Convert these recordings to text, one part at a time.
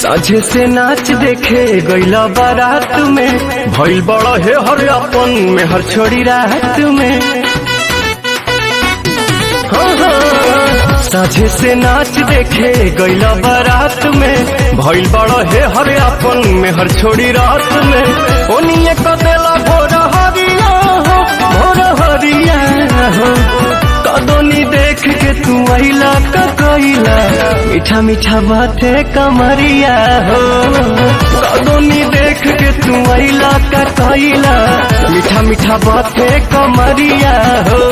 साझे से नाच देखे गईला बारात में, भइल बड़ा है हर अपन में हर छोड़ी रात में। साझे से नाच देखे गईला बारात में, भइल बड़ा है हर अपन में हर छोड़ी रात में। ओनिए कदेला भोर हरिया हो, भोर हरिया हो, कदोनी देख के तू आइला का कइला, मीठा मीठा बाते कमरिया हो। कदोनी देख के तू आइला का कइला, मीठा मीठा बाते कमरिया हो।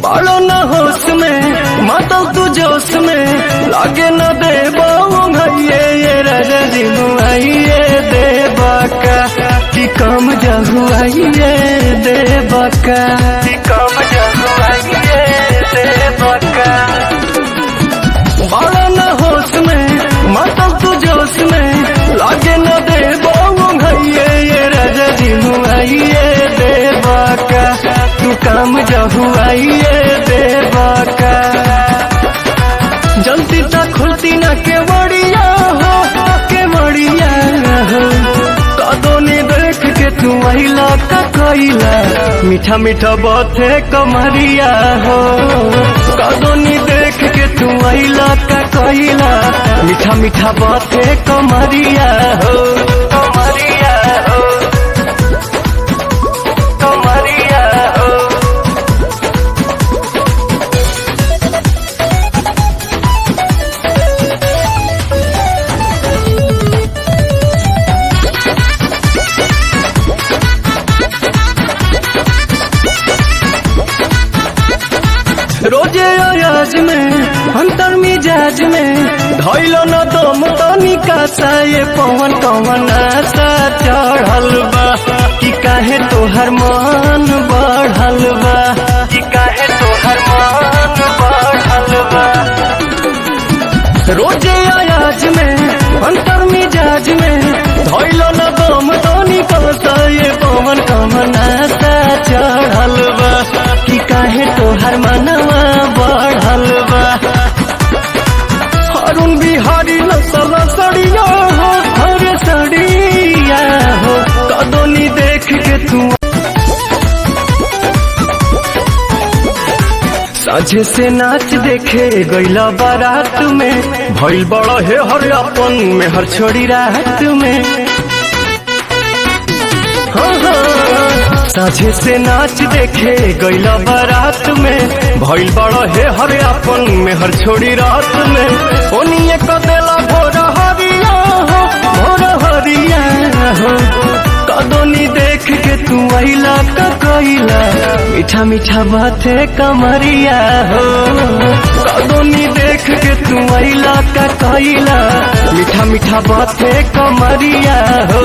बालो न होश में मातल तू जोश में, लागे न दे ये रजी मुआइए दे बाका कि कम जहुआइए दे बाका, कि कम जहुआइए दे बाका। बालो न होश में मातल तू जोश में, लागे न दे ये रजी मुआइए दे बाका, तू काम जहुआइए दे बाका। जल्दी तक खुलती न के बड़िया हो, के बड़िया हो, कदोनी देख के तू आइला का कइला, मीठा मीठा बाते कमरिया हो। कदोनी देख के तू आइला का कइला, मीठा मीठा बाते कमरिया हो, कमरिया हो, कमरिया हो। रोजे अयाज में अंतर मिजाज में, धैलो न दम तनिका सा ये पवन कवन आशा चढ़ल बा, कि काहे तोहर मन बढ़ल बा, कि काहे तोहर मन बढ़ल बा। रोजे अयाज में अंतर मिजाज में, धैलो न दम तनिका सा ये पवन कवन आशा चढ़ल बा, कि काहे तोहर मनवा बढ़ल बा। अरुण बिहारी नसल सड़िया हो, हरे सड़िया हो, कदोनी देख के तू। साझे से नाच देखे गईला बारात में, भइल बड़ा है हर अपन में हर छोड़ी रात में। साझे से नाच देखे गईला बारात में, भइल बड़ा है हर अपन में हर छोड़ी रात में। ओनिए कदेला भोर हरिया हो, भोर हरिया हो, कदोनी देख के तू आइला का कइला, मीठा मीठा बाते कमरिया हो। कदोनी देख के तू आइला का कइला, मीठा मीठा बाते कमरिया हो।